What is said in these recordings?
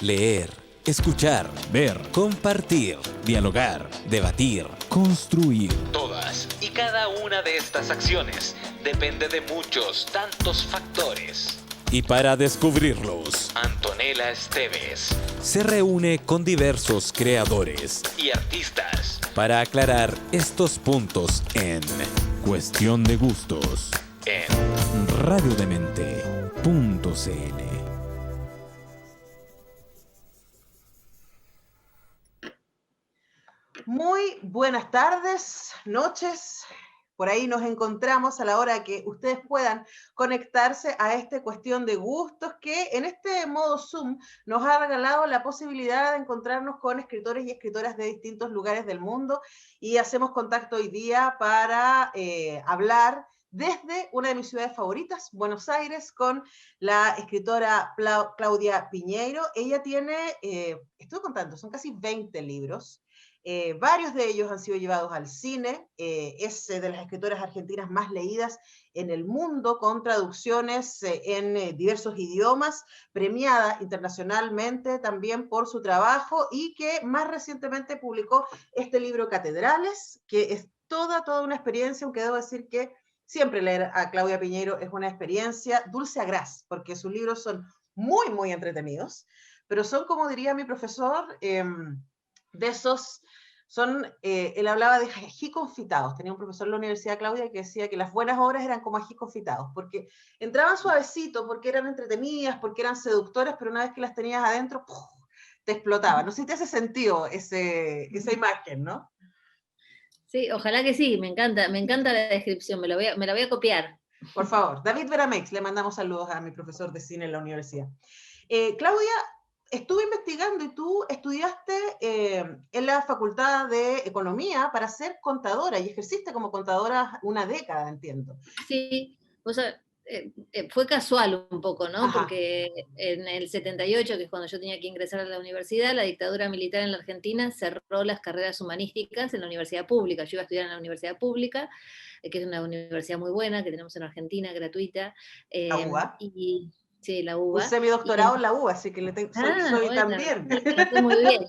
Leer, escuchar, ver, compartir, dialogar, debatir, construir. Todas y cada una de estas acciones depende de muchos, tantos factores. Y para descubrirlos, Antonella Esteves se reúne con diversos creadores y artistas para aclarar estos puntos en Cuestión de Gustos en radiodemente.cl. Muy buenas tardes, noches. Por ahí nos encontramos a la hora que ustedes puedan conectarse a esta Cuestión de Gustos que en este modo Zoom nos ha regalado la posibilidad de encontrarnos con escritores y escritoras de distintos lugares del mundo y hacemos contacto hoy día para hablar desde una de mis ciudades favoritas, Buenos Aires, con la escritora Claudia Piñeiro. Ella tiene, estoy contando, son casi 20 libros. Varios de ellos han sido llevados al cine, es de las escritoras argentinas más leídas en el mundo, con traducciones en diversos idiomas, premiada internacionalmente también por su trabajo y que más recientemente publicó este libro Catedrales, que es toda una experiencia, aunque debo decir que siempre leer a Claudia Piñeiro es una experiencia dulce a gras, porque sus libros son muy entretenidos, pero son, como diría mi profesor, de esos, él hablaba de ají confitados. Tenía un profesor en la Universidad Claudia que decía que las buenas obras eran como ají confitados, porque entraban suavecito, porque eran entretenidas, porque eran seductoras, pero una vez que las tenías adentro, ¡puf!, te explotaba. No sé si te hace sentido esa imagen, ¿no? Sí, ojalá que sí, me encanta la descripción, me la voy a copiar. Por favor, David Veramex, le mandamos saludos a mi profesor de cine en la universidad. Claudia, estuve investigando y tú estudiaste en la Facultad de Economía para ser contadora y ejerciste como contadora una década, entiendo. Sí, o sea, fue casual un poco, ¿no? Ajá. Porque en el 78, que es cuando yo tenía que ingresar a la universidad, la dictadura militar en la Argentina cerró las carreras humanísticas en la universidad pública. Yo iba a estudiar en la universidad pública, que es una universidad muy buena que tenemos en Argentina, gratuita. La UBA. Sí, la Un UBA. semidoctorado en la UBA, así que soy Bueno, también. está muy bien.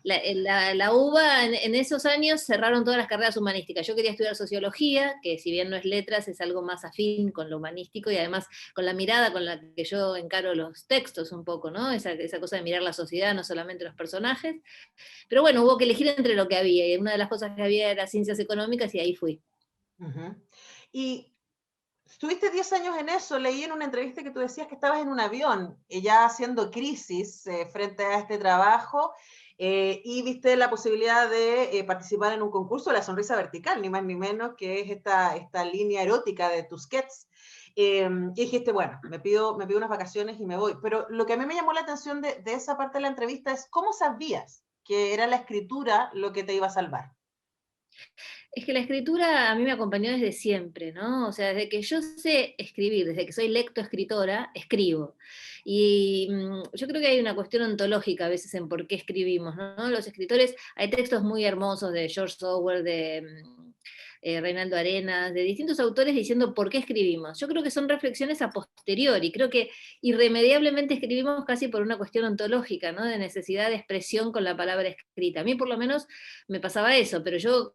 La UBA en esos años cerraron todas las carreras humanísticas. Yo quería estudiar sociología, que si bien no es letras, es algo más afín con lo humanístico y además con la mirada con la que yo encaro los textos un poco, ¿no? Esa cosa de mirar la sociedad, no solamente los personajes. Pero bueno, hubo que elegir entre lo que había, y una de las cosas que había era ciencias económicas y ahí fui. Uh-huh. Y estuviste 10 años en eso, leí en una entrevista que tú decías que estabas en un avión, ya haciendo crisis frente a este trabajo, y viste la posibilidad de participar en un concurso, La Sonrisa Vertical, ni más ni menos, que es esta línea erótica de Tusquets. Y dijiste, bueno, me pido unas vacaciones y me voy. Pero lo que a mí me llamó la atención de esa parte de la entrevista es cómo sabías que era la escritura lo que te iba a salvar. Es que la escritura a mí me acompañó desde siempre, ¿no? O sea, desde que yo sé escribir, desde que soy lectoescritora, escribo. Y yo creo que hay una cuestión ontológica a veces en por qué escribimos, ¿no? Los escritores, hay textos muy hermosos de George Orwell, de Reinaldo Arenas, de distintos autores diciendo por qué escribimos. Yo creo que son reflexiones a posteriori, creo que irremediablemente escribimos casi por una cuestión ontológica, ¿no? De necesidad de expresión con la palabra escrita. A mí por lo menos me pasaba eso, pero yo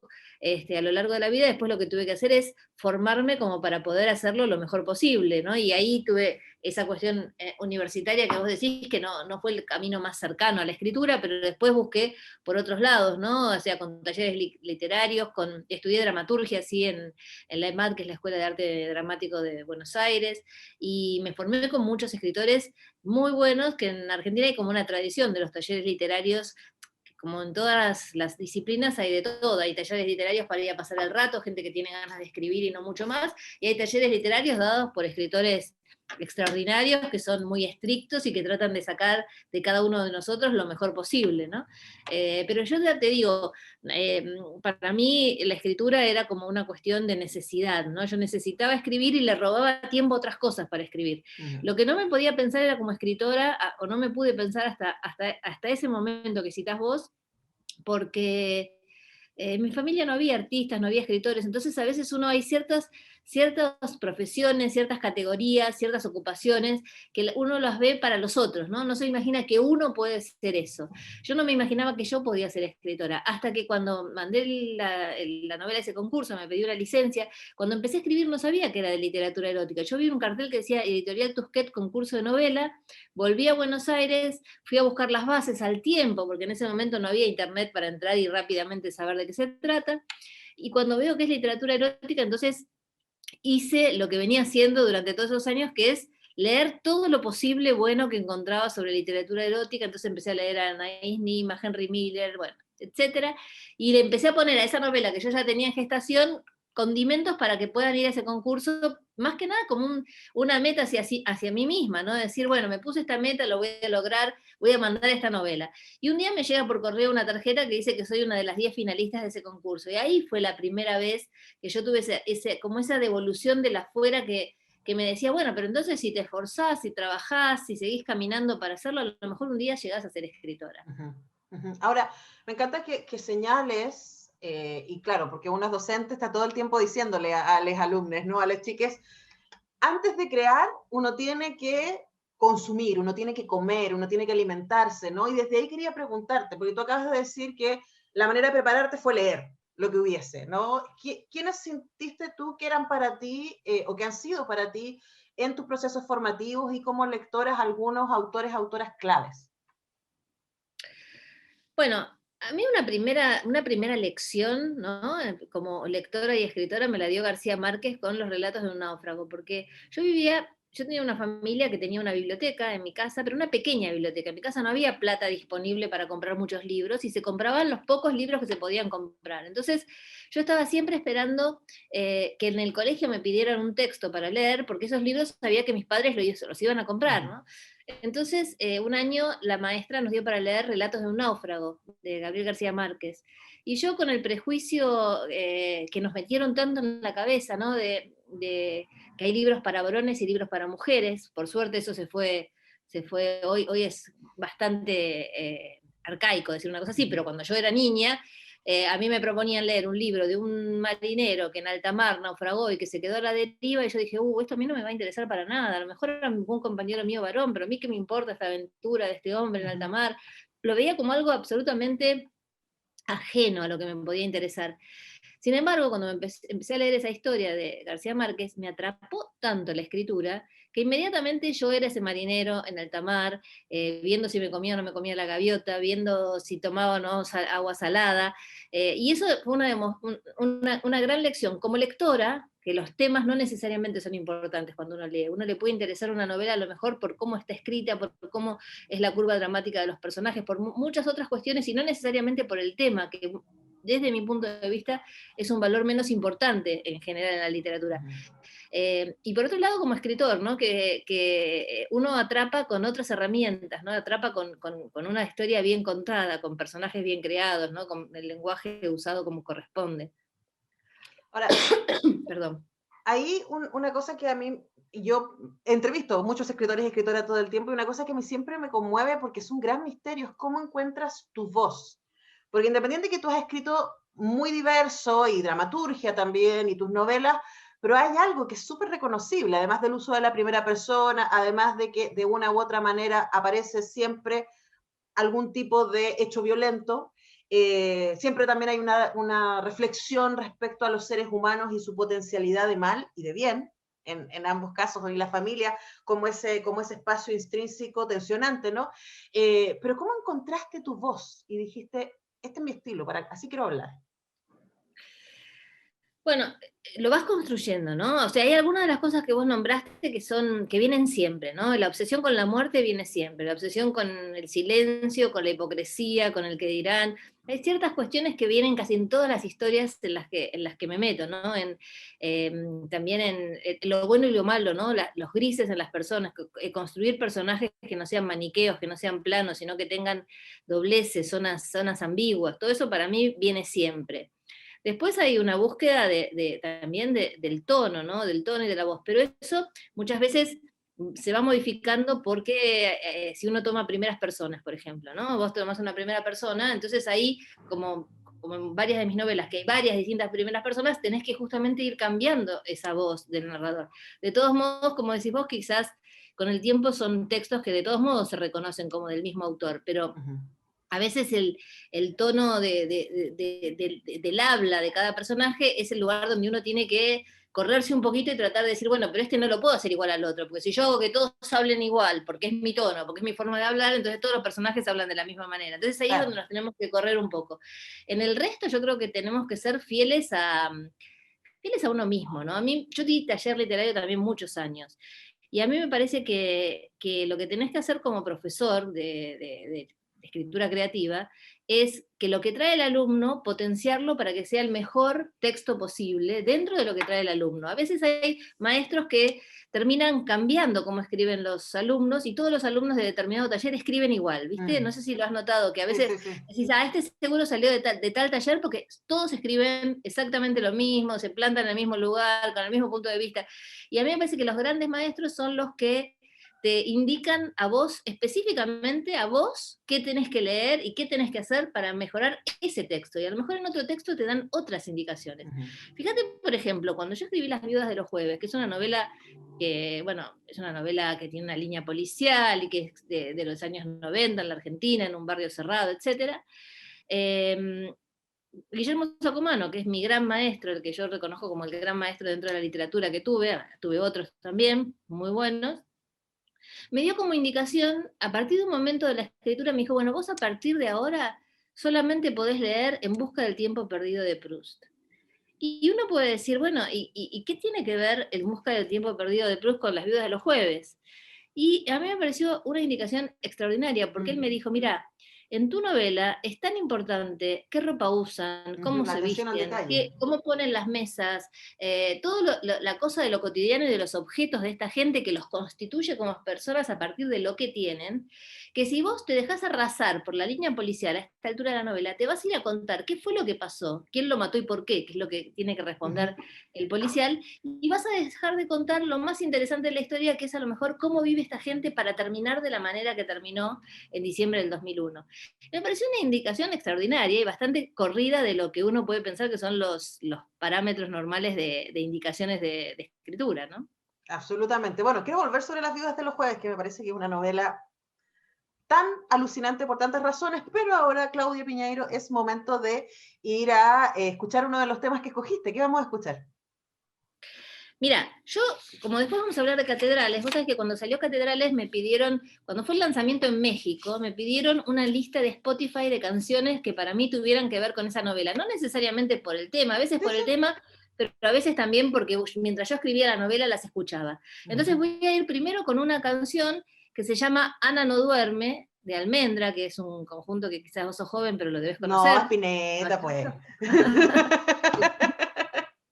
a lo largo de la vida después lo que tuve que hacer es formarme como para poder hacerlo lo mejor posible, ¿no? Y ahí tuve esa cuestión universitaria que vos decís que no fue el camino más cercano a la escritura, pero después busqué por otros lados, ¿no? O sea, con talleres literarios, estudié dramaturgia, así en la EMAD, que es la Escuela de Arte Dramático de Buenos Aires, y me formé con muchos escritores muy buenos, que en Argentina hay como una tradición de los talleres literarios. Como en todas las disciplinas hay de todo, hay talleres literarios para ir a pasar el rato, gente que tiene ganas de escribir y no mucho más, y hay talleres literarios dados por escritores extraordinarios que son muy estrictos y que tratan de sacar de cada uno de nosotros lo mejor posible, ¿no? Pero yo ya te digo, para mí la escritura era como una cuestión de necesidad, ¿no? Yo necesitaba escribir y le robaba tiempo a otras cosas para escribir. Uh-huh. Lo que no me podía pensar era como escritora, o no me pude pensar hasta ese momento que citás vos, porque en mi familia no había artistas, no había escritores, entonces a veces hay ciertas ciertas profesiones, ciertas categorías, ciertas ocupaciones que uno las ve para los otros, ¿no? No se imagina que uno puede ser eso. Yo no me imaginaba que yo podía ser escritora, hasta que cuando mandé la novela a ese concurso, me pedí una licencia, cuando empecé a escribir no sabía que era de literatura erótica. Yo vi un cartel que decía Editorial Tusquet, concurso de novela, volví a Buenos Aires, fui a buscar las bases al tiempo, porque en ese momento no había internet para entrar y rápidamente saber de qué se trata, y cuando veo que es literatura erótica, entonces hice lo que venía haciendo durante todos esos años, que es leer todo lo posible bueno que encontraba sobre literatura erótica. Entonces empecé a leer a Anaïs Nin, a Henry Miller, bueno, etcétera, y le empecé a poner a esa novela que yo ya tenía en gestación condimentos para que puedan ir a ese concurso, más que nada como una meta hacia mí misma, ¿no? Decir, bueno, me puse esta meta, lo voy a lograr, voy a mandar esta novela. Y un día me llega por correo una tarjeta que dice que soy una de las 10 finalistas de ese concurso, y ahí fue la primera vez que yo tuve como esa devolución de la fuera que me decía, bueno, pero entonces si te esforzás, si trabajás, si seguís caminando para hacerlo, a lo mejor un día llegás a ser escritora. Uh-huh, uh-huh. Ahora, me encanta que señales, y claro, porque uno es docente, está todo el tiempo diciéndole a los alumnos, ¿no? A los chiques, antes de crear, uno tiene que consumir, uno tiene que comer, uno tiene que alimentarse, ¿no? Y desde ahí quería preguntarte, porque tú acabas de decir que la manera de prepararte fue leer lo que hubiese, ¿no? ¿Quiénes sentiste tú que eran para ti, o que han sido para ti en tus procesos formativos y como lectoras algunos autores, autoras claves? Bueno, a mí una primera lección, ¿no? Como lectora y escritora me la dio García Márquez con Los relatos de un náufrago, porque yo tenía una familia que tenía una biblioteca en mi casa, pero una pequeña biblioteca. En mi casa no había plata disponible para comprar muchos libros y se compraban los pocos libros que se podían comprar. Entonces, yo estaba siempre esperando que en el colegio me pidieran un texto para leer, porque esos libros sabía que mis padres los iban a comprar, ¿no? Entonces, un año la maestra nos dio para leer Relatos de un náufrago, de Gabriel García Márquez. Y yo con el prejuicio que nos metieron tanto en la cabeza, ¿no? De que hay libros para varones y libros para mujeres, por suerte eso se fue hoy es bastante arcaico decir una cosa así, pero cuando yo era niña, a mí me proponían leer un libro de un marinero que en alta mar naufragó y que se quedó a la deriva, y yo dije, esto a mí no me va a interesar para nada, a lo mejor era un compañero mío varón, pero a mí qué me importa esta aventura de este hombre en alta mar. Lo veía como algo absolutamente ajeno a lo que me podía interesar. Sin embargo, cuando empecé a leer esa historia de García Márquez, me atrapó tanto la escritura que inmediatamente yo era ese marinero en alta mar, viendo si me comía o no me comía la gaviota, viendo si tomaba o no agua salada, y eso fue una gran lección. Como lectora, que los temas no necesariamente son importantes cuando uno lee. Uno le puede interesar una novela a lo mejor por cómo está escrita, por cómo es la curva dramática de los personajes, por muchas otras cuestiones, y no necesariamente por el tema, que desde mi punto de vista es un valor menos importante en general en la literatura. Y por otro lado, como escritor, ¿no? que uno atrapa con otras herramientas, ¿no? Atrapa con una historia bien contada, con personajes bien creados, ¿no? Con el lenguaje usado como corresponde. Ahora, perdón. Ahí una cosa que a mí, yo entrevisto muchos escritores y escritoras todo el tiempo, y una cosa que a mí siempre me conmueve porque es un gran misterio, es cómo encuentras tu voz. Porque independiente que tú has escrito muy diverso, y dramaturgia también, y tus novelas, pero hay algo que es súper reconocible, además del uso de la primera persona, además de que de una u otra manera aparece siempre algún tipo de hecho violento. Siempre también hay una reflexión respecto a los seres humanos y su potencialidad de mal y de bien, en ambos casos, en la familia, como ese espacio intrínseco tensionante, ¿no? Pero ¿cómo encontraste tu voz? Y dijiste, este es mi estilo, así quiero hablar. Bueno, lo vas construyendo, ¿no? O sea, hay algunas de las cosas que vos nombraste que vienen siempre, ¿no? La obsesión con la muerte viene siempre, la obsesión con el silencio, con la hipocresía, con el que dirán. Hay ciertas cuestiones que vienen casi en todas las historias en las que me meto, ¿no? También en lo bueno y lo malo, ¿no? Los grises en las personas, construir personajes que no sean maniqueos, que no sean planos, sino que tengan dobleces, zonas ambiguas. Todo eso para mí viene siempre. Después hay una búsqueda también del tono, ¿no? Del tono y de la voz, pero eso muchas veces se va modificando porque si uno toma primeras personas, por ejemplo, ¿no? Vos tomás una primera persona, entonces ahí como como en varias de mis novelas, que hay varias distintas primeras personas, tenés que justamente ir cambiando esa voz del narrador. De todos modos, como decís vos, quizás con el tiempo son textos que de todos modos se reconocen como del mismo autor, pero a veces el tono del habla de cada personaje es el lugar donde uno tiene que correrse un poquito y tratar de decir, bueno, pero este no lo puedo hacer igual al otro, porque si yo hago que todos hablen igual, porque es mi tono, porque es mi forma de hablar, entonces todos los personajes hablan de la misma manera. Entonces ahí es donde nos tenemos que correr un poco. En el resto yo creo que tenemos que ser fieles a uno mismo, ¿no? Yo di taller literario también muchos años, y a mí me parece que lo que tenés que hacer como profesor de escritura creativa es que lo que trae el alumno, potenciarlo para que sea el mejor texto posible dentro de lo que trae el alumno. A veces hay maestros que terminan cambiando cómo escriben los alumnos y todos los alumnos de determinado taller escriben igual, ¿viste? No sé si lo has notado, que a veces decís, este seguro salió de tal taller porque todos escriben exactamente lo mismo, se plantan en el mismo lugar, con el mismo punto de vista. Y a mí me parece que los grandes maestros son los que te indican a vos, específicamente a vos, qué tenés que leer y qué tenés que hacer para mejorar ese texto. Y a lo mejor en otro texto te dan otras indicaciones. Fíjate, por ejemplo, cuando yo escribí Las viudas de los jueves, que es una novela que, bueno, es una novela que tiene una línea policial y que es de los años 90 en la Argentina, en un barrio cerrado, etc. Guillermo Sacomano, que es mi gran maestro, el que yo reconozco como el gran maestro dentro de la literatura que tuve otros también, muy buenos, me dio como indicación, a partir de un momento de la escritura, me dijo, bueno, vos a partir de ahora solamente podés leer En busca del tiempo perdido de Proust. Y uno puede decir, bueno, ¿y qué tiene que ver En busca del tiempo perdido de Proust con Las viudas de los jueves? Y a mí me pareció una indicación extraordinaria, porque él me dijo, mira, en tu novela es tan importante qué ropa usan, cómo se visten, cómo ponen las mesas, la cosa de lo cotidiano y de los objetos de esta gente que los constituye como personas a partir de lo que tienen, que si vos te dejás arrasar por la línea policial a esta altura de la novela, te vas a ir a contar qué fue lo que pasó, quién lo mató y por qué, que es lo que tiene que responder el policial, y vas a dejar de contar lo más interesante de la historia, que es a lo mejor cómo vive esta gente para terminar de la manera que terminó en diciembre del 2001. Me pareció una indicación extraordinaria y bastante corrida de lo que uno puede pensar que son los parámetros normales de indicaciones de escritura, ¿no? Absolutamente. Bueno, quiero volver sobre Las viudas de los jueves, que me parece que es una novela tan alucinante por tantas razones, pero ahora, Claudia Piñeiro, es momento de ir a escuchar uno de los temas que escogiste. ¿Qué vamos a escuchar? Mira, yo, como después vamos a hablar de Catedrales, vos sabés que cuando salió Catedrales me pidieron, cuando fue el lanzamiento en México, me pidieron una lista de Spotify de canciones que para mí tuvieran que ver con esa novela. No necesariamente por el tema, a veces por el tema, pero a veces también porque mientras yo escribía la novela las escuchaba. Entonces voy a ir primero con una canción que se llama Ana no duerme, de Almendra, que es un conjunto que quizás vos sos joven, pero lo debes conocer. No, Spinetta, pues.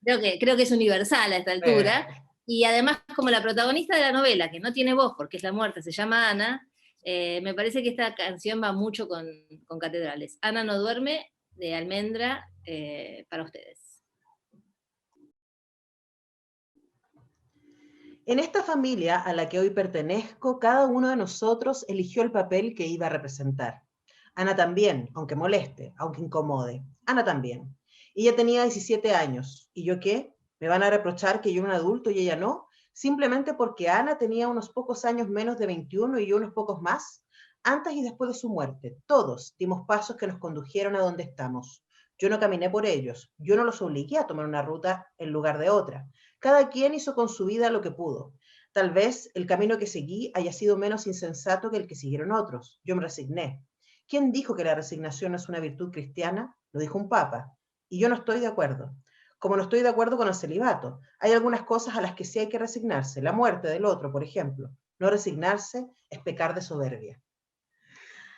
Creo que es universal a esta altura, y además como la protagonista de la novela, que no tiene voz porque es la muerta, se llama Ana, me parece que esta canción va mucho con Catedrales. Ana no duerme, de Almendra, para ustedes. En esta familia a la que hoy pertenezco, cada uno de nosotros eligió el papel que iba a representar. Ana también, aunque moleste, aunque incomode. Ana también. Ella tenía 17 años. ¿Y yo qué? ¿Me van a reprochar que yo era un adulto y ella no? Simplemente porque Ana tenía unos pocos años menos de 21 y yo unos pocos más. Antes y después de su muerte, todos dimos pasos que nos condujeron a donde estamos. Yo no caminé por ellos. Yo no los obligué a tomar una ruta en lugar de otra. Cada quien hizo con su vida lo que pudo. Tal vez el camino que seguí haya sido menos insensato que el que siguieron otros. Yo me resigné. ¿Quién dijo que la resignación no es una virtud cristiana? Lo dijo un papa. Y yo no estoy de acuerdo. Como no estoy de acuerdo con el celibato. Hay algunas cosas a las que sí hay que resignarse. La muerte del otro, por ejemplo. No resignarse es pecar de soberbia.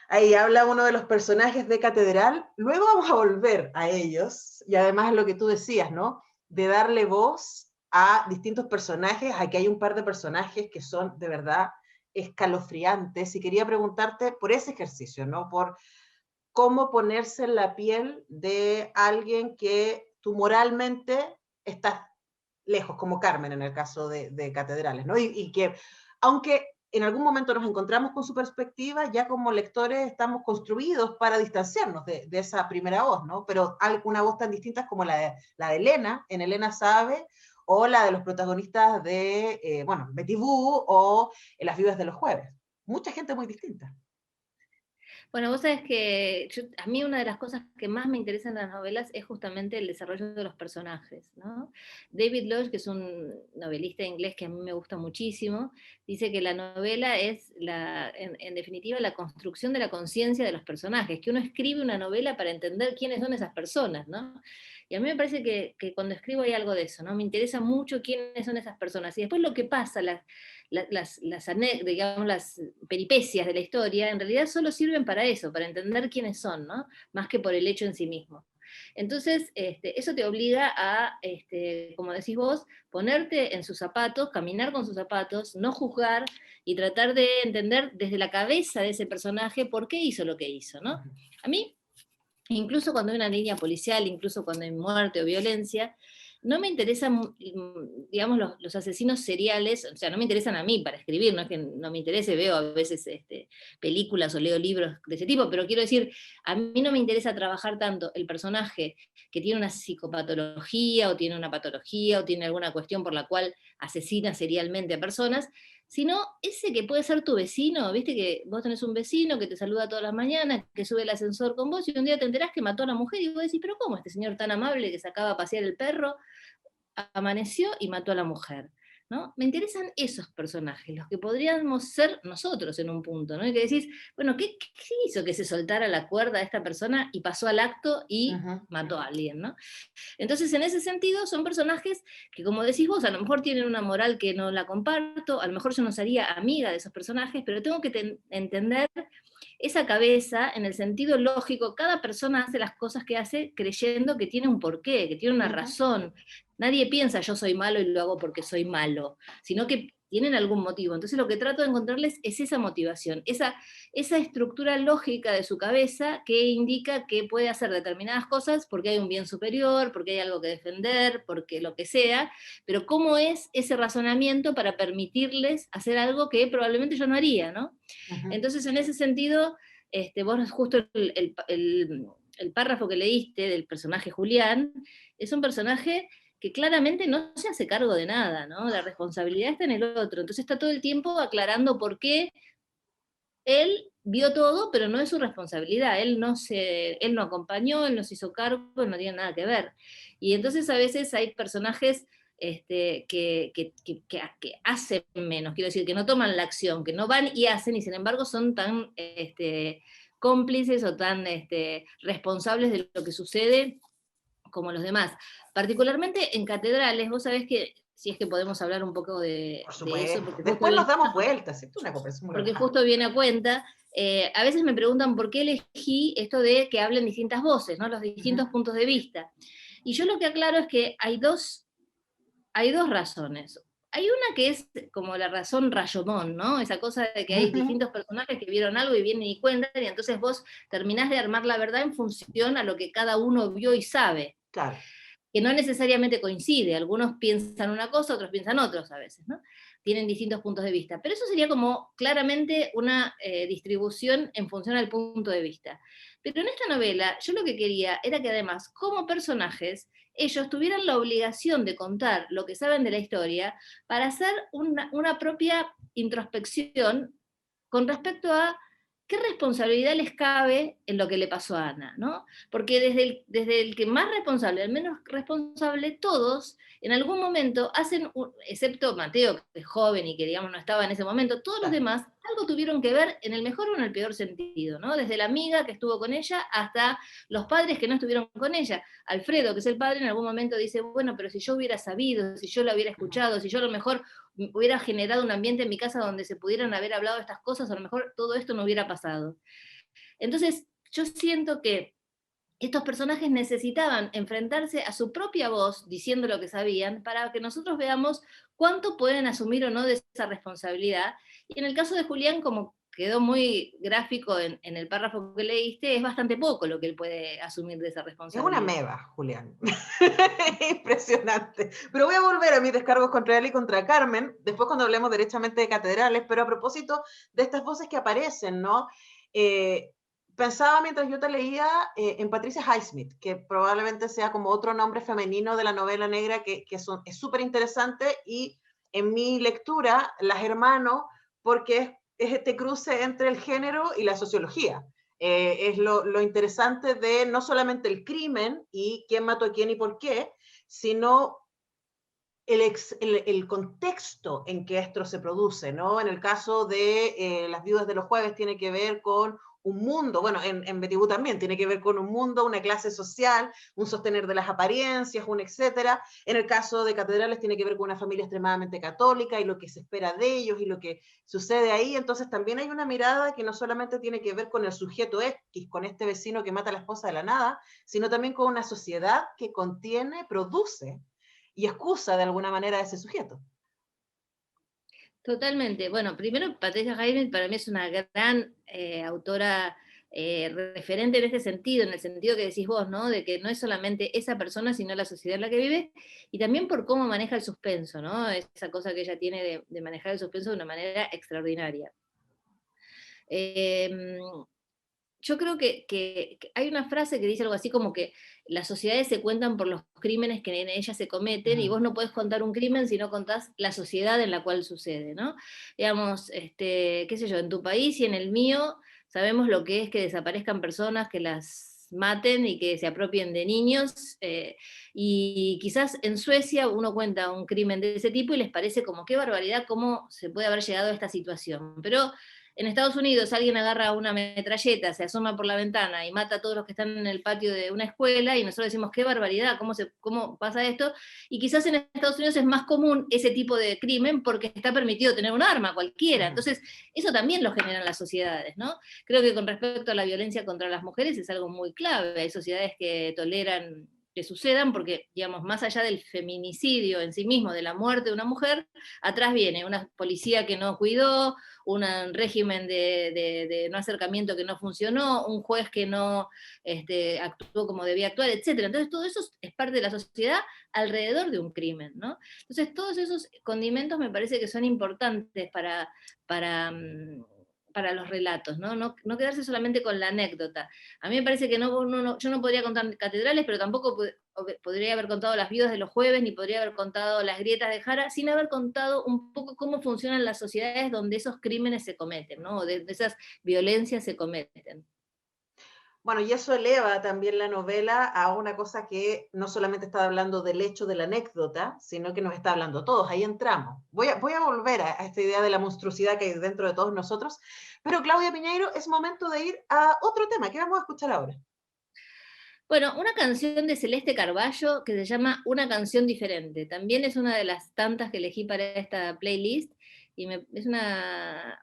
Ahí habla uno de los personajes de Catedral. Luego vamos a volver a ellos. Y además lo que tú decías, ¿no? De darle voz a distintos personajes. Aquí hay un par de personajes que son de verdad escalofriantes. Y quería preguntarte por ese ejercicio, ¿no? Por cómo ponerse en la piel de alguien que tú moralmente estás lejos, como Carmen en el caso de Catedrales, ¿no? Y que, aunque en algún momento nos encontramos con su perspectiva, ya como lectores estamos construidos para distanciarnos de esa primera voz, ¿no? Pero una voz tan distinta como la de Elena, en Elena Sabe, o la de los protagonistas de, bueno, Betty Boo o Las Viudas de los Jueves. Mucha gente muy distinta. Bueno, vos sabés que a mí una de las cosas que más me interesan en las novelas es justamente el desarrollo de los personajes, ¿no? David Lodge, que es un novelista inglés que a mí me gusta muchísimo, dice que la novela es, en definitiva, la construcción de la conciencia de los personajes, que uno escribe una novela para entender quiénes son esas personas, ¿no? Y a mí me parece que cuando escribo hay algo de eso, ¿no? Me interesa mucho quiénes son esas personas. Y después lo que pasa, digamos, las peripecias de la historia, en realidad solo sirven para eso, para entender quiénes son, ¿no? Más que por el hecho en sí mismo. Entonces, eso te obliga a, como decís vos, ponerte en sus zapatos, caminar con sus zapatos, no juzgar y tratar de entender desde la cabeza de ese personaje por qué hizo lo que hizo, ¿no? A mí, incluso cuando hay una línea policial, incluso cuando hay muerte o violencia, no me interesan, digamos, los asesinos seriales, o sea, no me interesan a mí para escribir, no es que no me interese, veo a veces películas o leo libros de ese tipo, pero quiero decir, a mí no me interesa trabajar tanto el personaje que tiene una psicopatología, o tiene una patología, o tiene alguna cuestión por la cual asesina serialmente a personas, sino ese que puede ser tu vecino, viste que vos tenés un vecino que te saluda todas las mañanas, que sube el ascensor con vos, y un día te enterás que mató a la mujer, y vos decís, pero ¿cómo este señor tan amable que sacaba a pasear el perro, amaneció y mató a la mujer? ¿No? Me interesan esos personajes, los que podríamos ser nosotros en un punto, ¿no? Y que decís, bueno, ¿qué hizo que se soltara la cuerda a esta persona y pasó al acto y mató a alguien, ¿no? Entonces, en ese sentido, son personajes que, como decís vos, a lo mejor tienen una moral que no la comparto, a lo mejor yo no sería amiga de esos personajes, pero tengo que entender esa cabeza en el sentido lógico. Cada persona hace las cosas que hace creyendo que tiene un porqué, que tiene una razón. Nadie piensa yo soy malo y lo hago porque soy malo, sino que tienen algún motivo. Entonces lo que trato de encontrarles es esa motivación, esa estructura lógica de su cabeza que indica que puede hacer determinadas cosas porque hay un bien superior, porque hay algo que defender, porque lo que sea, pero cómo es ese razonamiento para permitirles hacer algo que probablemente yo no haría, ¿no? Entonces, en ese sentido, vos justo el párrafo que leíste del personaje Julián, es un personaje que claramente no se hace cargo de nada, ¿no? La responsabilidad está en el otro. Entonces está todo el tiempo aclarando por qué él vio todo, pero no es su responsabilidad. Él no acompañó, él no se hizo cargo, él no tiene nada que ver. Y entonces a veces hay personajes que hacen menos, quiero decir, que no toman la acción, que no van y hacen, y sin embargo son tan cómplices o tan responsables de lo que sucede como los demás. Particularmente en catedrales, vos sabés que, si es que podemos hablar un poco de eso, porque después nos damos vueltas, es una conversación muy porque relajada. justo viene a cuenta, a veces me preguntan por qué elegí esto de que hablen distintas voces, ¿no? Los distintos puntos de vista. Y yo lo que aclaro es que hay dos razones. Hay una que es como la razón Rashomon, ¿no? Esa cosa de que hay distintos personajes que vieron algo y vienen y cuentan, y entonces vos terminás de armar la verdad en función a lo que cada uno vio y sabe. Claro. Que no necesariamente coincide, algunos piensan una cosa, otros piensan otros a veces, ¿no? Tienen distintos puntos de vista, pero eso sería como claramente una distribución en función al punto de vista. Pero en esta novela yo lo que quería era que además, como personajes, ellos tuvieran la obligación de contar lo que saben de la historia para hacer una propia introspección con respecto a ¿qué responsabilidad les cabe en lo que le pasó a Ana? ¿No? Porque desde el que más responsable al menos responsable, todos en algún momento hacen, excepto Mateo, que es joven y que digamos no estaba en ese momento, todos los demás algo tuvieron que ver en el mejor o en el peor sentido, ¿no? Desde la amiga que estuvo con ella hasta los padres que no estuvieron con ella. Alfredo, que es el padre, en algún momento dice, bueno, pero si yo hubiera sabido, si yo la hubiera escuchado, si yo a lo mejor hubiera generado un ambiente en mi casa donde se pudieran haber hablado de estas cosas, a lo mejor todo esto no hubiera pasado. Entonces, yo siento que estos personajes necesitaban enfrentarse a su propia voz diciendo lo que sabían para que nosotros veamos cuánto pueden asumir o no de esa responsabilidad. Y en el caso de Julián, como quedó muy gráfico en el párrafo que leíste, es bastante poco lo que él puede asumir de esa Es una responsabilidad. meba, Julián. Impresionante. Pero voy a volver a mis descargos contra él y contra Carmen, después cuando hablemos derechamente de catedrales, pero a propósito de estas voces que aparecen, ¿no? Eh, Pensaba mientras yo te leía en Patricia Highsmith, que probablemente sea como otro nombre femenino de la novela negra es súper interesante, y en mi lectura las hermano porque es este cruce entre el género y la sociología. Es lo interesante de no solamente el crimen y quién mató a quién y por qué, sino el contexto en que esto se produce, ¿no? En el caso de Las viudas de los jueves tiene que ver con un mundo, bueno, en Betty Boo también tiene que ver con un mundo, una clase social, un sostener de las apariencias, un etcétera. En el caso de Catedrales tiene que ver con una familia extremadamente católica y lo que se espera de ellos y lo que sucede ahí. Entonces también hay una mirada que no solamente tiene que ver con el sujeto X, con este vecino que mata a la esposa de la nada, sino también con una sociedad que contiene, produce y excusa de alguna manera a ese sujeto. Totalmente. Bueno, primero Patricia Highsmith para mí es una gran autora referente en este sentido, en el sentido que decís vos, ¿no? De que no es solamente esa persona, sino la sociedad en la que vive, y también por cómo maneja el suspenso, ¿no? Esa cosa que ella tiene de manejar el suspenso de una manera extraordinaria. Eh, yo creo que hay una frase que dice algo así como que las sociedades se cuentan por los crímenes que en ellas se cometen, y vos no podés contar un crimen si no contás la sociedad en la cual sucede, ¿no? Digamos, qué sé yo, en tu país y en el mío sabemos lo que es que desaparezcan personas, que las maten y que se apropien de niños, y quizás en Suecia uno cuenta un crimen de ese tipo y les parece como qué barbaridad, cómo se puede haber llegado a esta situación, pero en Estados Unidos alguien agarra una metralleta, se asoma por la ventana y mata a todos los que están en el patio de una escuela, y nosotros decimos, qué barbaridad, cómo pasa esto, y quizás en Estados Unidos es más común ese tipo de crimen porque está permitido tener un arma cualquiera, entonces eso también lo generan las sociedades, ¿no? Creo que con respecto a la violencia contra las mujeres es algo muy clave, hay sociedades que toleran que sucedan, porque, digamos, más allá del feminicidio en sí mismo, de la muerte de una mujer, atrás viene una policía que no cuidó, un régimen de no acercamiento que no funcionó, un juez que no actuó como debía actuar, etc. Entonces todo eso es parte de la sociedad alrededor de un crimen, ¿no? Entonces todos esos condimentos me parece que son importantes para, para los relatos, ¿no? No quedarse solamente con la anécdota. A mí me parece que yo no podría contar catedrales, pero tampoco podría haber contado Las viudas de los jueves, ni podría haber contado Las grietas de Jara, sin haber contado un poco cómo funcionan las sociedades donde esos crímenes se cometen, ¿no? De esas violencias se cometen. Bueno, y eso eleva también la novela a una cosa que no solamente está hablando del hecho de la anécdota, sino que nos está hablando a todos. Ahí entramos. Voy a volver a esta idea de la monstruosidad que hay dentro de todos nosotros, pero Claudia Piñeiro, es momento de ir a otro tema. ¿Qué vamos a escuchar ahora? Bueno, una canción de Celeste Carballo que se llama Una canción diferente. También es una de las tantas que elegí para esta playlist, y es una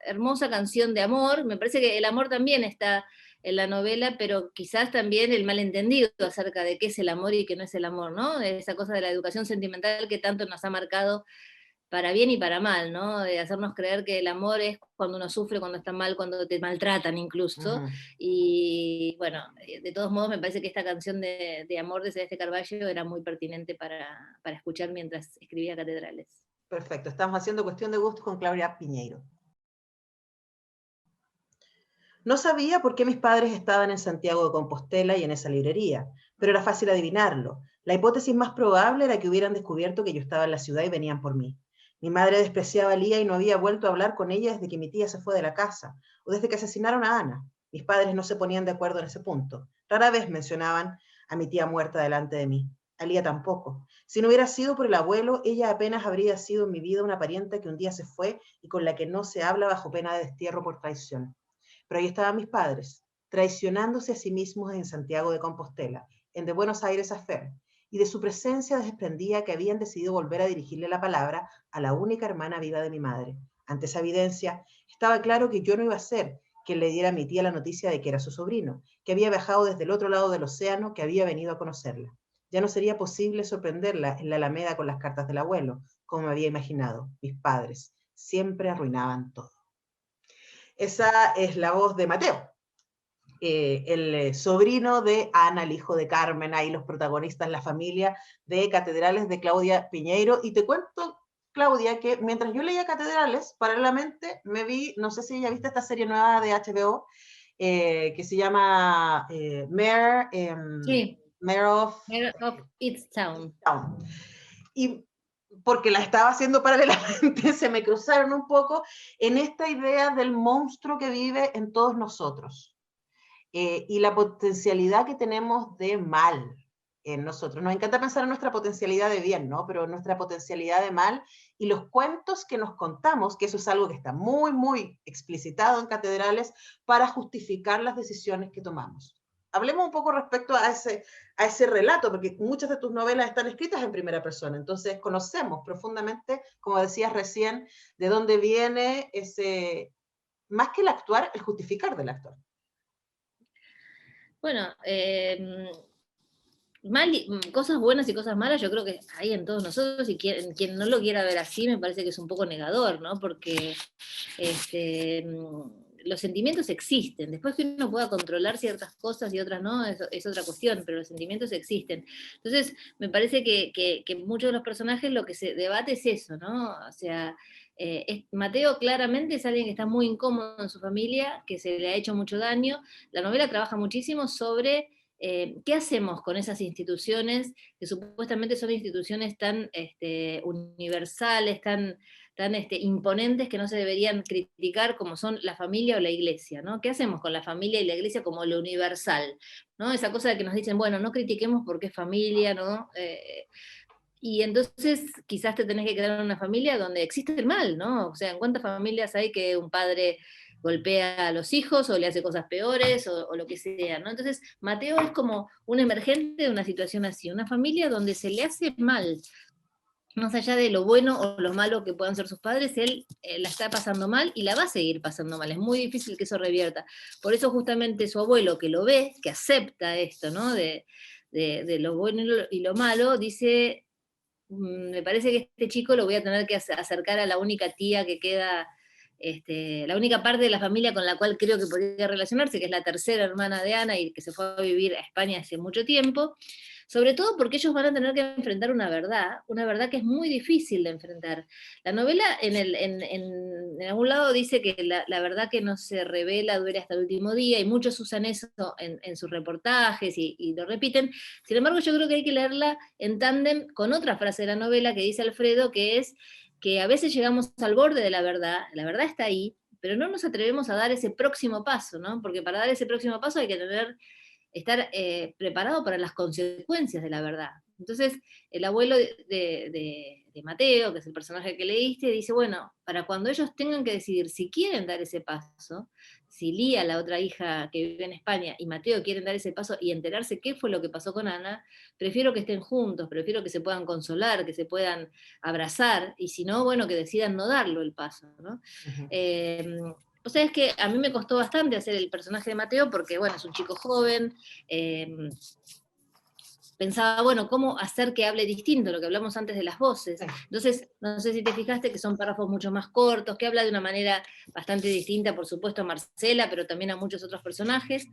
hermosa canción de amor. Me parece que el amor también está en la novela, pero quizás también el malentendido acerca de qué es el amor y qué no es el amor, ¿no? Esa cosa de la educación sentimental que tanto nos ha marcado para bien y para mal, ¿no? De hacernos creer que el amor es cuando uno sufre, cuando está mal, cuando te maltratan incluso. Y bueno, de todos modos me parece que esta canción de amor de Celeste Carballo era muy pertinente para escuchar mientras escribía Catedrales. Perfecto, estamos haciendo cuestión de gustos con Claudia Piñeiro. No sabía por qué mis padres estaban en Santiago de Compostela y en esa librería, pero era fácil adivinarlo. La hipótesis más probable era que hubieran descubierto que yo estaba en la ciudad y venían por mí. Mi madre despreciaba a Lía y no había vuelto a hablar con ella desde que mi tía se fue de la casa, o desde que asesinaron a Ana. Mis padres no se ponían de acuerdo en ese punto. Rara vez mencionaban a mi tía muerta delante de mí. A Lía tampoco. Si no hubiera sido por el abuelo, ella apenas habría sido en mi vida una parienta que un día se fue y con la que no se habla bajo pena de destierro por traición. Pero ahí estaban mis padres, traicionándose a sí mismos en Santiago de Compostela, en de Buenos Aires a Fer, y de su presencia desprendía que habían decidido volver a dirigirle la palabra a la única hermana viva de mi madre. Ante esa evidencia, estaba claro que yo no iba a ser quien le diera a mi tía la noticia de que era su sobrino, que había viajado desde el otro lado del océano, que había venido a conocerla. Ya no sería posible sorprenderla en la Alameda con las cartas del abuelo, como me había imaginado. Mis padres siempre arruinaban todo. Esa es la voz de Mateo, el sobrino de Ana, el hijo de Carmen, ahí los protagonistas, la familia de Catedrales de Claudia Piñeiro. Y te cuento, Claudia, que mientras yo leía Catedrales, paralelamente me vi, no sé si ya viste esta serie nueva de HBO, que se llama Sí, Mare of Mayor of Easttown. Town. Y porque la estaba haciendo paralelamente, se me cruzaron un poco en esta idea del monstruo que vive en todos nosotros, y la potencialidad que tenemos de mal en nosotros. Nos encanta pensar en nuestra potencialidad de bien, ¿no? Pero nuestra potencialidad de mal y los cuentos que nos contamos, que eso es algo que está muy, muy explicitado en Catedrales, para justificar las decisiones que tomamos. Hablemos un poco respecto a ese relato, porque muchas de tus novelas están escritas en primera persona, entonces conocemos profundamente, como decías recién, de dónde viene ese, más que el actuar, el justificar del actor. Bueno, cosas buenas y cosas malas yo creo que hay en todos nosotros, y quien no lo quiera ver así me parece que es un poco negador, ¿no? Porque los sentimientos existen, después que uno pueda controlar ciertas cosas y otras no, es otra cuestión, pero los sentimientos existen. Entonces, me parece que muchos de los personajes lo que se debate es eso, ¿no? O sea, Mateo claramente es alguien que está muy incómodo en su familia, que se le ha hecho mucho daño. La novela trabaja muchísimo sobre ¿qué hacemos con esas instituciones que supuestamente son instituciones tan universales, tan imponentes, que no se deberían criticar, como son la familia o la iglesia, ¿no? ¿Qué hacemos con la familia y la iglesia como lo universal? ¿No? Esa cosa de que nos dicen, bueno, no critiquemos porque es familia, ¿no? Y entonces quizás te tenés que quedar en una familia donde existe el mal, ¿no? O sea, ¿en cuántas familias hay que un padre golpea a los hijos o le hace cosas peores o lo que sea, ¿no? Entonces, Mateo es como un emergente de una situación así, una familia donde se le hace mal, más allá de lo bueno o lo malo que puedan ser sus padres, él la está pasando mal y la va a seguir pasando mal. Es muy difícil que eso revierta. Por eso justamente su abuelo, que lo ve, que acepta esto, ¿no? De lo bueno y lo malo, dice, me parece que este chico lo voy a tener que acercar a la única tía que queda, la única parte de la familia con la cual creo que podría relacionarse, que es la tercera hermana de Ana y que se fue a vivir a España hace mucho tiempo, sobre todo porque ellos van a tener que enfrentar una verdad que es muy difícil de enfrentar. La novela en algún lado dice que la verdad que no se revela duele hasta el último día, y muchos usan eso en sus reportajes y lo repiten. Sin embargo, yo creo que hay que leerla en tándem con otra frase de la novela que dice Alfredo, que es que a veces llegamos al borde de la verdad está ahí, pero no nos atrevemos a dar ese próximo paso, ¿no? Porque para dar ese próximo paso hay que estar preparado para las consecuencias de la verdad. Entonces, el abuelo de Mateo, que es el personaje que leíste, dice, bueno, para cuando ellos tengan que decidir si quieren dar ese paso, si Lía, la otra hija que vive en España, y Mateo quieren dar ese paso y enterarse qué fue lo que pasó con Ana, prefiero que estén juntos, prefiero que se puedan consolar, que se puedan abrazar, y si no, bueno, que decidan no darlo el paso, ¿no? O sea, es que a mí me costó bastante hacer el personaje de Mateo porque, bueno, es un chico joven, pensaba, bueno, ¿cómo hacer que hable distinto? Lo que hablamos antes de las voces. Entonces, no sé si te fijaste que son párrafos mucho más cortos, que habla de una manera bastante distinta, por supuesto, a Marcela, pero también a muchos otros personajes.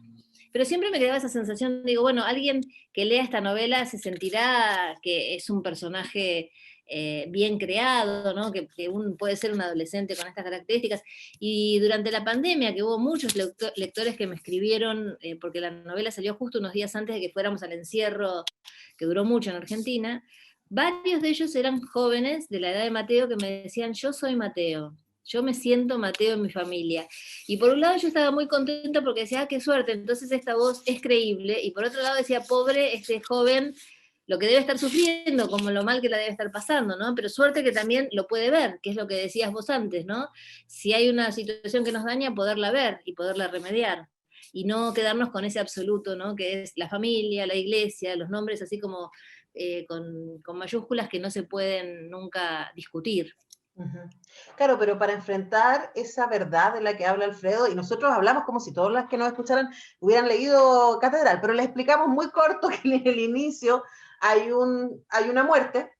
Pero siempre me quedaba esa sensación, digo, bueno, alguien que lea esta novela se sentirá que es un personaje bien creado, ¿no? Que puede ser un adolescente con estas características. Y durante la pandemia, que hubo muchos lectores que me escribieron, porque la novela salió justo unos días antes de que fuéramos al encierro, que duró mucho en Argentina, varios de ellos eran jóvenes de la edad de Mateo que me decían, yo soy Mateo. Yo me siento Mateo en mi familia. Y por un lado yo estaba muy contenta porque decía, ah, qué suerte, entonces esta voz es creíble. Y por otro lado decía, pobre este joven, lo que debe estar sufriendo, como lo mal que la debe estar pasando, ¿no? Pero suerte que también lo puede ver, que es lo que decías vos antes, ¿no? Si hay una situación que nos daña, poderla ver y poderla remediar. Y no quedarnos con ese absoluto, ¿no? Que es la familia, la iglesia, los nombres así como con mayúsculas que no se pueden nunca discutir. Claro, pero para enfrentar esa verdad de la que habla Alfredo, y nosotros hablamos como si todas las que nos escucharan hubieran leído Catedral, pero les explicamos muy corto que en el inicio hay una muerte,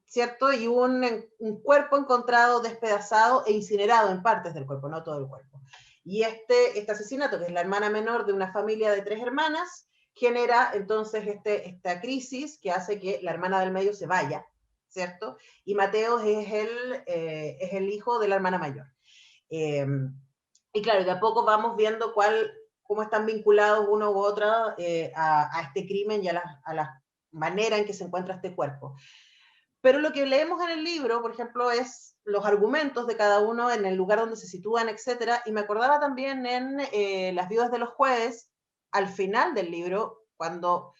¿cierto? Y un cuerpo encontrado despedazado e incinerado en partes del cuerpo, no todo el cuerpo. Y este asesinato, que es la hermana menor de una familia de 3 hermanas, genera entonces esta crisis que hace que la hermana del medio se vaya, ¿cierto? Y Mateo es el hijo de la hermana mayor. Y claro, de a poco vamos viendo cómo están vinculados uno u otra a este crimen y a la manera en que se encuentra este cuerpo. Pero lo que leemos en el libro, por ejemplo, es los argumentos de cada uno en el lugar donde se sitúan, etcétera. Y me acordaba también en Las viudas de los jueves, al final del libro, cuando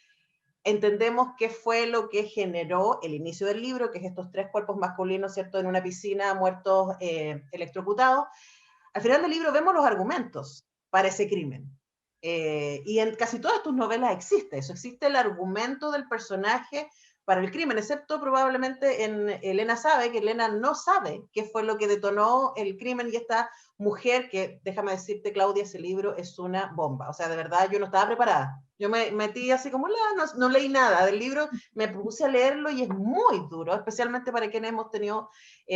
entendemos qué fue lo que generó el inicio del libro, que es estos 3 cuerpos masculinos, ¿cierto?, en una piscina, muertos electrocutados. Al final del libro vemos los argumentos para ese crimen. Y en casi todas tus novelas existe eso, existe el argumento del personaje para el crimen, excepto probablemente en Elena sabe, que Elena no sabe qué fue lo que detonó el crimen, y esta mujer, que déjame decirte, Claudia, ese libro es una bomba, o sea, de verdad yo no estaba preparada, yo me metí así como, no leí nada del libro, me puse a leerlo y es muy duro, especialmente para quienes hemos tenido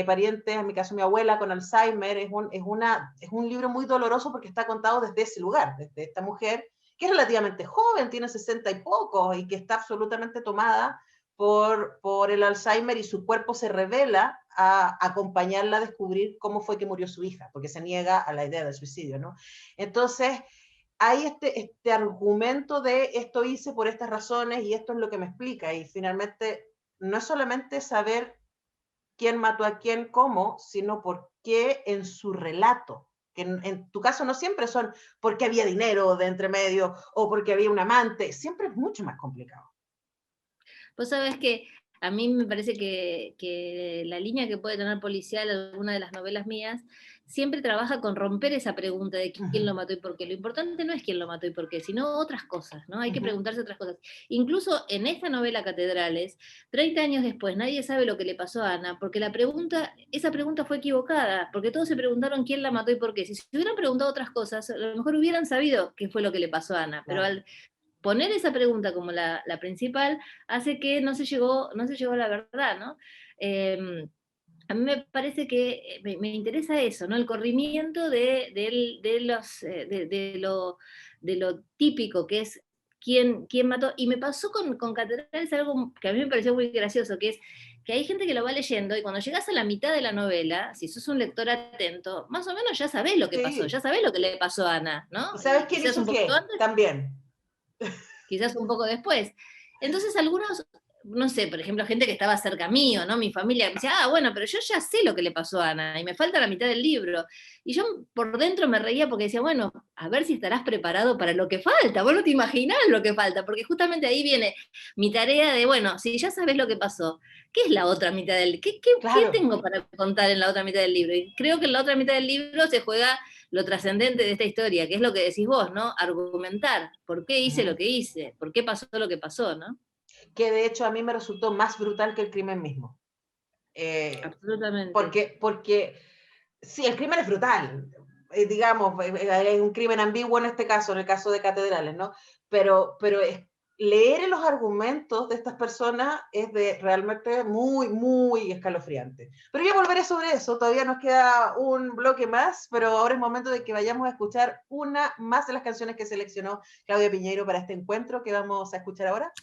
parientes, en mi caso mi abuela con Alzheimer, es un libro muy doloroso porque está contado desde ese lugar, desde esta mujer que es relativamente joven, tiene 60 y pocos, y que está absolutamente tomada por el Alzheimer, y su cuerpo se revela a acompañarla a descubrir cómo fue que murió su hija, porque se niega a la idea del suicidio, ¿no? Entonces, hay este argumento de esto hice por estas razones y esto es lo que me explica, y finalmente no es solamente saber quién mató a quién, cómo, sino por qué en su relato, que en tu caso no siempre son porque había dinero de entre medio o porque había un amante, siempre es mucho más complicado. Vos sabés que a mí me parece que la línea que puede tener policial alguna de las novelas mías siempre trabaja con romper esa pregunta de quién lo mató y por qué. Lo importante no es quién lo mató y por qué, sino otras cosas, ¿no? Hay que preguntarse otras cosas. Incluso en esta novela Catedrales, 30 años después, nadie sabe lo que le pasó a Ana, porque esa pregunta fue equivocada, porque todos se preguntaron quién la mató y por qué. Si se hubieran preguntado otras cosas, a lo mejor hubieran sabido qué fue lo que le pasó a Ana, pero al poner esa pregunta como la principal hace que no se llegó a la verdad, ¿no? A mí me parece que me interesa eso, ¿no? El corrimiento de lo típico que es quién mató. Y me pasó con Catedrales algo que a mí me pareció muy gracioso, que es que hay gente que lo va leyendo y cuando llegas a la mitad de la novela, si sos un lector atento, más o menos ya sabés lo que pasó, ya sabés lo que le pasó a Ana, ¿no? ¿Y sabes Y quién quizás hizo un poquito qué? antes, También. quizás un poco después. Entonces algunos, no sé, por ejemplo, gente que estaba cerca mío, ¿no? Mi familia, me decía, bueno, pero yo ya sé lo que le pasó a Ana y me falta la mitad del libro. Y yo por dentro me reía porque decía, bueno, a ver si estarás preparado para lo que falta. Vos no te imaginás lo que falta, porque justamente ahí viene mi tarea de, bueno, si ya sabes lo que pasó, ¿qué es la otra mitad del libro? ¿Qué tengo para contar en la otra mitad del libro? Y creo que en la otra mitad del libro se juega lo trascendente de esta historia, que es lo que decís vos, ¿no? Argumentar, ¿por qué hice lo que hice? ¿Por qué pasó lo que pasó, no? Que de hecho a mí me resultó más brutal que el crimen mismo. Absolutamente. Porque sí, el crimen es brutal, digamos, es un crimen ambiguo en este caso, en el caso de Catedrales, ¿no? Pero leer los argumentos de estas personas es realmente muy, muy escalofriante. Pero ya volveré sobre eso, todavía nos queda un bloque más, pero ahora es momento de que vayamos a escuchar una más de las canciones que seleccionó Claudia Piñeiro para este encuentro que vamos a escuchar ahora.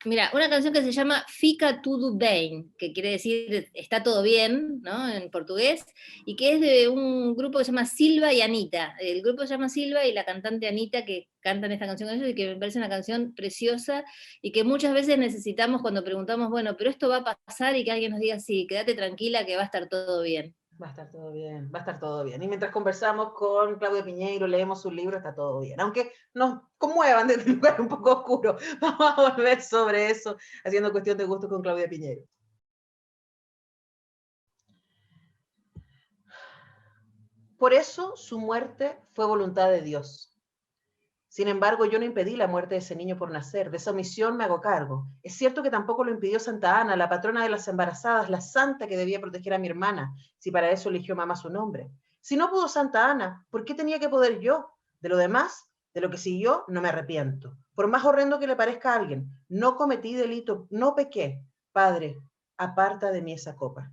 Mira, una canción que se llama Fica Tudo Bem, que quiere decir está todo bien, ¿no? En portugués, y que es de un grupo que se llama Silva y Anita. El grupo se llama Silva y la cantante Anita, que cantan esta canción con ellos, y que me parece una canción preciosa y que muchas veces necesitamos cuando preguntamos, bueno, pero esto va a pasar, y que alguien nos diga, sí, quédate tranquila que va a estar todo bien. Va a estar todo bien, va a estar todo bien. Y mientras conversamos con Claudia Piñeiro, leemos su libro, está todo bien. Aunque nos conmuevan desde un lugar un poco oscuro, vamos a volver sobre eso, haciendo cuestión de gusto con Claudia Piñeiro. Por eso su muerte fue voluntad de Dios. Sin embargo, yo no impedí la muerte de ese niño por nacer, de esa omisión me hago cargo. Es cierto que tampoco lo impidió Santa Ana, la patrona de las embarazadas, la santa que debía proteger a mi hermana, si para eso eligió mamá su nombre. Si no pudo Santa Ana, ¿por qué tenía que poder yo? De lo demás, de lo que siguió, no me arrepiento. Por más horrendo que le parezca a alguien, no cometí delito, no pequé. Padre, aparta de mí esa copa.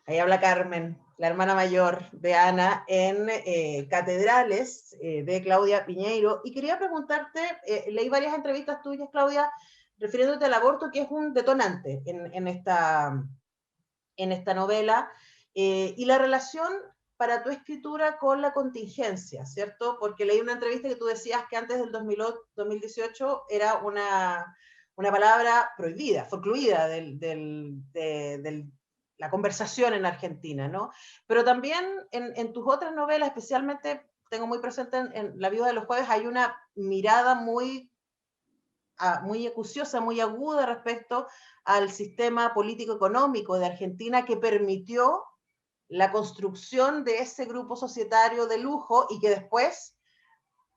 Ahí habla Carmen, la hermana mayor de Ana, en Catedrales, de Claudia Piñeiro. Y quería preguntarte, leí varias entrevistas tuyas, Claudia, refiriéndote al aborto, que es un detonante en esta novela, y la relación para tu escritura con la contingencia, ¿cierto? Porque leí una entrevista que tú decías que antes del 2018 era una palabra prohibida, forcluida de la conversación en Argentina, ¿no? Pero también en tus otras novelas, especialmente tengo muy presente en La Viuda de los Jueves, hay una mirada muy acuciosa, muy aguda respecto al sistema político-económico de Argentina que permitió la construcción de ese grupo societario de lujo y que después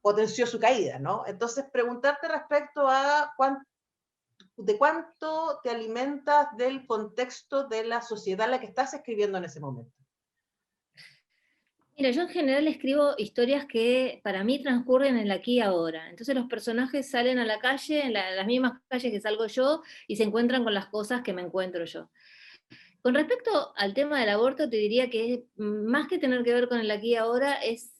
potenció su caída, ¿no? Entonces, preguntarte respecto a de cuánto te alimentas del contexto de la sociedad en la que estás escribiendo en ese momento. Mira, yo en general escribo historias que para mí transcurren en el aquí y ahora. Entonces los personajes salen a la calle, en las mismas calles que salgo yo, y se encuentran con las cosas que me encuentro yo. Con respecto al tema del aborto, te diría que más que tener que ver con el aquí y ahora, es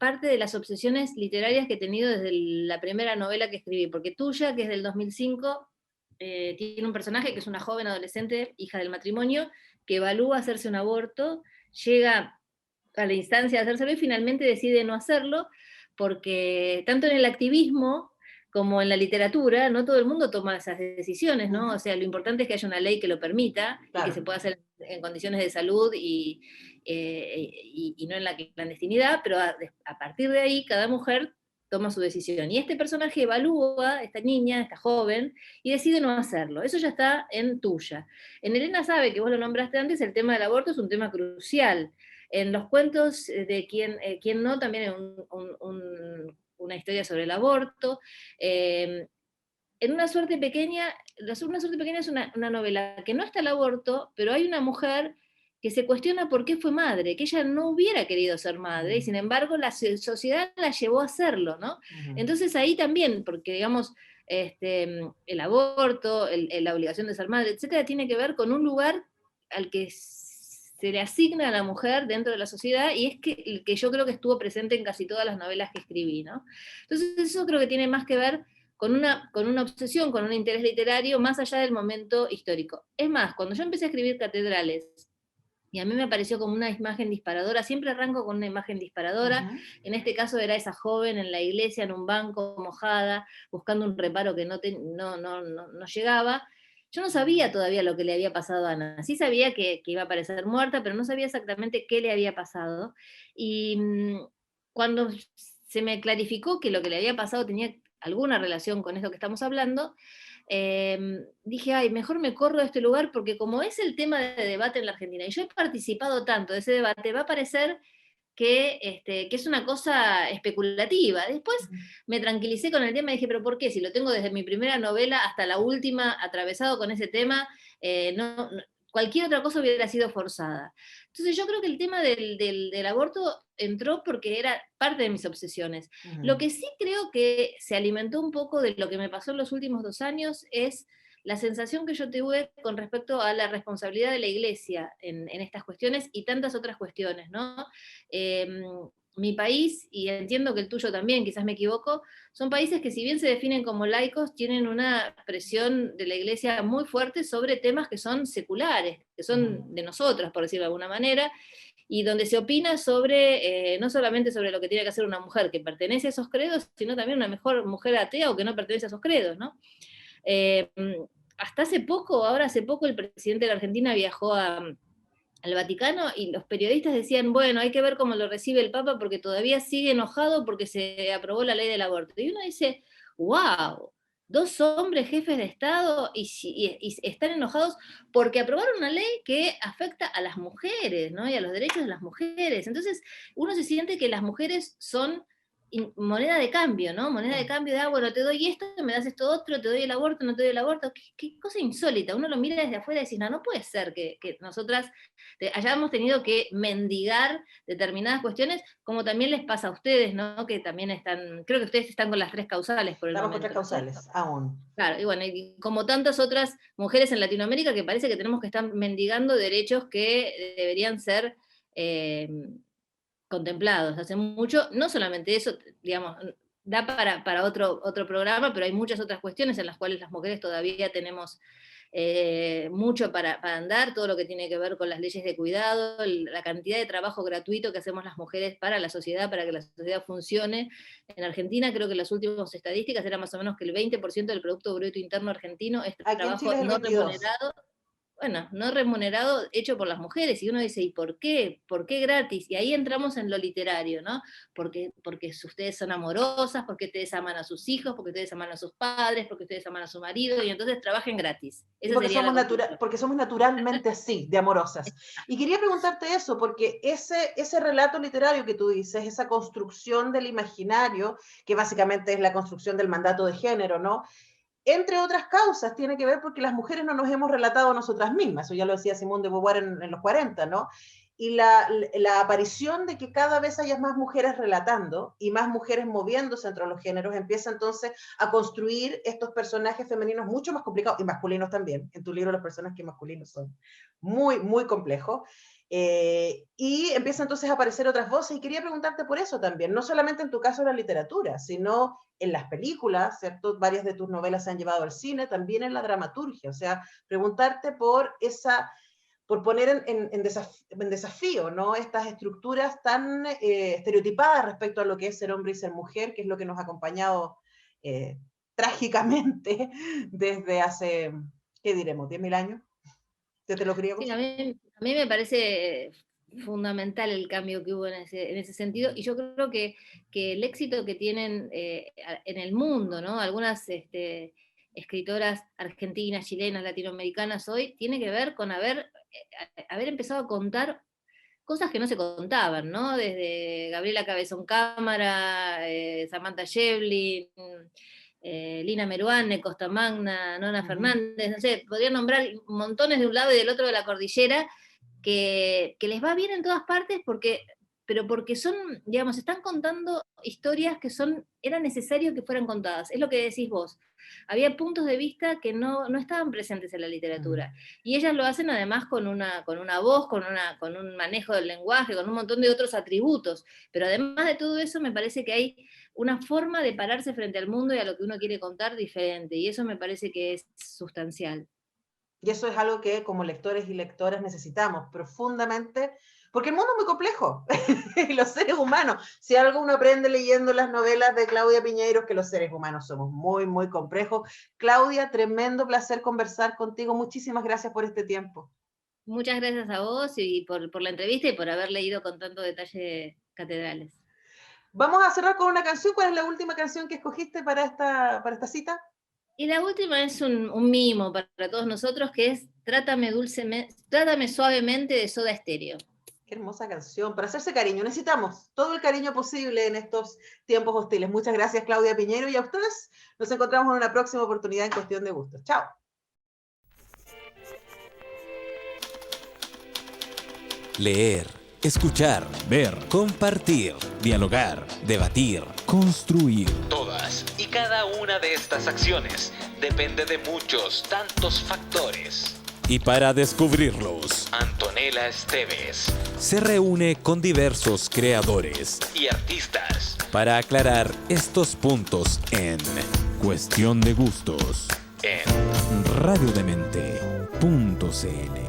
parte de las obsesiones literarias que he tenido desde la primera novela que escribí, porque Tuya, que es del 2005, tiene un personaje que es una joven adolescente, hija del matrimonio, que evalúa hacerse un aborto, llega a la instancia de hacérselo y finalmente decide no hacerlo, porque tanto en el activismo como en la literatura, no todo el mundo toma esas decisiones, ¿no? O sea, lo importante es que haya una ley que lo permita, claro, y que se pueda hacer en condiciones de salud y no en la clandestinidad, pero a partir de ahí cada mujer toma su decisión. Y este personaje evalúa, esta niña, esta joven, y decide no hacerlo. Eso ya está en Tuya. En Elena Sabe, que vos lo nombraste antes, el tema del aborto es un tema crucial. En los cuentos de Quién no, también hay una historia sobre el aborto. En Una suerte pequeña, Una suerte pequeña es una novela que no está el aborto, pero hay una mujer que se cuestiona por qué fue madre, que ella no hubiera querido ser madre, y sin embargo la sociedad la llevó a hacerlo, ¿no? Entonces ahí también, porque digamos, el aborto, la obligación de ser madre, etcétera, tiene que ver con un lugar al que se le asigna a la mujer dentro de la sociedad, y es que yo creo que estuvo presente en casi todas las novelas que escribí, ¿no? Entonces eso creo que tiene más que ver con una obsesión, con un interés literario, más allá del momento histórico. Es más, cuando yo empecé a escribir Catedrales, y a mí me pareció como una imagen disparadora, siempre arranco con una imagen disparadora, en este caso era esa joven en la iglesia, en un banco, mojada, buscando un reparo que no llegaba. Yo no sabía todavía lo que le había pasado a Ana, sí sabía que iba a aparecer muerta, pero no sabía exactamente qué le había pasado, y cuando se me clarificó que lo que le había pasado tenía alguna relación con esto que estamos hablando, dije, ay, mejor me corro de este lugar, porque como es el tema de debate en la Argentina, y yo he participado tanto de ese debate, va a parecer que es una cosa especulativa. Después me tranquilicé con el tema y dije, pero ¿por qué? Si lo tengo desde mi primera novela hasta la última, atravesado con ese tema, cualquier otra cosa hubiera sido forzada. Entonces yo creo que el tema del aborto entró porque era parte de mis obsesiones. Lo que sí creo que se alimentó un poco de lo que me pasó en los últimos 2 años es la sensación que yo tuve con respecto a la responsabilidad de la Iglesia en estas cuestiones y tantas otras cuestiones, ¿no? Mi país, y entiendo que el tuyo también, quizás me equivoco, son países que si bien se definen como laicos, tienen una presión de la Iglesia muy fuerte sobre temas que son seculares, que son de nosotras, por decirlo de alguna manera, y donde se opina sobre, no solamente sobre lo que tiene que hacer una mujer que pertenece a esos credos, sino también una mejor mujer atea o que no pertenece a esos credos, ¿no? Hasta ahora hace poco, el presidente de la Argentina viajó al Vaticano y los periodistas decían, bueno, hay que ver cómo lo recibe el Papa porque todavía sigue enojado porque se aprobó la ley del aborto. Y uno dice, wow, 2 hombres jefes de Estado y están enojados porque aprobaron una ley que afecta a las mujeres, ¿no? Y a los derechos de las mujeres. Entonces uno se siente que las mujeres son moneda de cambio, ¿no? Moneda de cambio de, bueno, te doy esto, me das esto otro, te doy el aborto, no te doy el aborto. Qué cosa insólita. Uno lo mira desde afuera y dice, no puede ser que nosotras hayamos tenido que mendigar determinadas cuestiones, como también les pasa a ustedes, ¿no? Que también creo que ustedes están con las 3 causales por el momento. Estamos con 3 causales, aún. Claro, y bueno, y como tantas otras mujeres en Latinoamérica que parece que tenemos que estar mendigando derechos que deberían ser contemplados hace mucho. No solamente eso, digamos, da para otro programa, pero hay muchas otras cuestiones en las cuales las mujeres todavía tenemos mucho para andar, todo lo que tiene que ver con las leyes de cuidado, la cantidad de trabajo gratuito que hacemos las mujeres para la sociedad, para que la sociedad funcione. En Argentina creo que las últimas estadísticas era más o menos que el 20% del Producto Bruto Interno argentino es trabajo no remunerado. Bueno, no remunerado, hecho por las mujeres, y uno dice, ¿y por qué? ¿Por qué gratis? Y ahí entramos en lo literario, ¿no? Porque ustedes son amorosas, porque ustedes aman a sus hijos, porque ustedes aman a sus padres, porque ustedes aman a su marido, y entonces trabajen gratis. Porque somos naturalmente así, de amorosas. Y quería preguntarte eso, porque ese relato literario que tú dices, esa construcción del imaginario, que básicamente es la construcción del mandato de género, ¿no? Entre otras causas, tiene que ver porque las mujeres no nos hemos relatado a nosotras mismas, eso ya lo decía Simone de Beauvoir en los 40, ¿no? Y la aparición de que cada vez haya más mujeres relatando y más mujeres moviéndose entre los géneros, empieza entonces a construir estos personajes femeninos mucho más complicados, y masculinos también. En tu libro los personajes masculinos son muy, muy complejos. Y empieza entonces a aparecer otras voces, y quería preguntarte por eso también, no solamente en tu caso en la literatura, sino en las películas, ¿cierto? Varias de tus novelas se han llevado al cine, también en la dramaturgia, o sea, preguntarte por poner en desafío, ¿no? Estas estructuras tan estereotipadas respecto a lo que es ser hombre y ser mujer, que es lo que nos ha acompañado trágicamente desde hace, ¿qué diremos? ¿10.000 años? ¿Desde los griegos? Sí, a mí me parece fundamental el cambio que hubo en ese sentido, y yo creo que el éxito que tienen en el mundo, ¿no? Algunas escritoras argentinas, chilenas, latinoamericanas hoy, tiene que ver con haber empezado a contar cosas que no se contaban, ¿no? Desde Gabriela Cabezón Cámara, Samantha Schweblin, Lina Meruane, Costa Magna, Nona Fernández, no sé, podría nombrar montones de un lado y del otro de la cordillera, que les va bien en todas partes, pero porque son, digamos, están contando historias que era necesario que fueran contadas. Es lo que decís vos. Había puntos de vista que no estaban presentes en la literatura. Y ellas lo hacen además con una voz, con un manejo del lenguaje, con un montón de otros atributos. Pero además de todo eso, me parece que hay una forma de pararse frente al mundo y a lo que uno quiere contar diferente. Y eso me parece que es sustancial. Y eso es algo que como lectores y lectoras necesitamos profundamente, porque el mundo es muy complejo, y los seres humanos, si algo uno aprende leyendo las novelas de Claudia Piñeiro, es que los seres humanos somos muy, muy complejos. Claudia, tremendo placer conversar contigo, muchísimas gracias por este tiempo. Muchas gracias a vos y por la entrevista y por haber leído con tanto detalle Catedrales. Vamos a cerrar con una canción. ¿Cuál es la última canción que escogiste para esta cita? Y la última es un mimo para todos nosotros, que es Trátame suavemente, de Soda Stereo. Qué hermosa canción. Para hacerse cariño, necesitamos todo el cariño posible en estos tiempos hostiles. Muchas gracias, Claudia Piñeiro, y a ustedes nos encontramos en una próxima oportunidad en Cuestión de Gustos. Chao. Leer, escuchar, ver, compartir, dialogar, debatir, construir. Todas y cada una de estas acciones depende de muchos, tantos factores. Y para descubrirlos, Antonella Esteves se reúne con diversos creadores y artistas para aclarar estos puntos en Cuestión de Gustos en radiodemente.cl.